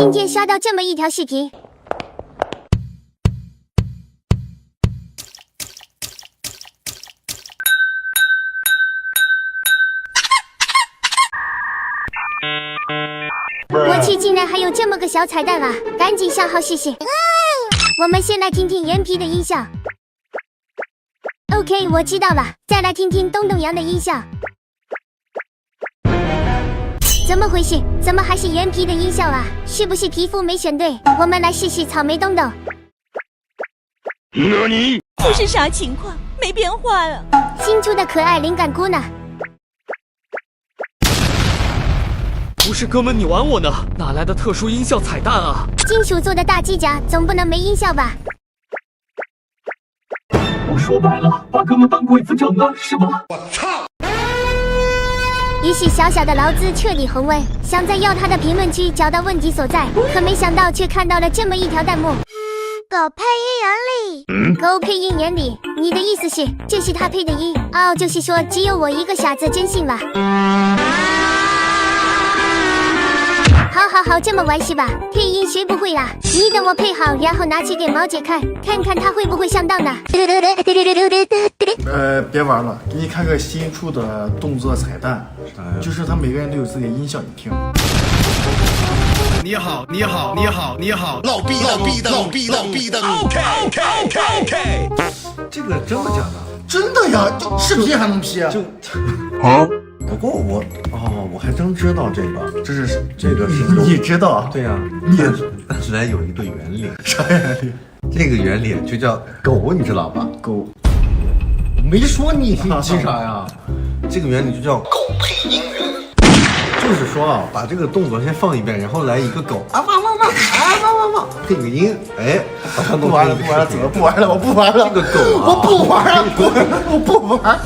今天刷到这么一条视频。我去，竟然还有这么个小彩蛋啊！赶紧上号试试。我们先来听听原皮的音效。OK， 我知道了。再来听听东东羊的音效。怎么回事？怎么还是原皮的音效啊？是不是皮肤没选对？我们来试试草莓东东。这是啥情况？没变化了。新出的可爱灵感菇呢？不是哥们，你玩我呢？哪来的特殊音效彩蛋啊？金属做的大机甲总不能没音效吧？我说白了，把哥们当鬼子整了是吧？我操！于是小小的劳资彻底红温，想在要他的评论区找到问题所在，可没想到却看到了这么一条弹幕：狗配音原理。狗配音原理，你的意思是这是他配的音？哦，就是说只有我一个傻子真信了。好，这么玩是吧？配音学不会啦，你等我配好，然后拿去给毛姐看，看看她会不会上当呢？别玩了，给你看个新出的动作彩蛋，就是他每个人都有自己的音效，你听。你好，老逼的。OK。这个真的假的？真的呀，视频还能 P 啊？不过我还真知道这个是你知道？对呀，但是有一个原理。啥原理？这个原理就叫狗，你知道吧？狗。没说你记啥呀？这个原理就叫狗配音原理，就是说啊，把这个动作先放一遍，然后来一个狗啊汪，配个音，哎，不玩了，走了，不玩了，我不玩了。这个狗啊，我不玩了，我不玩了。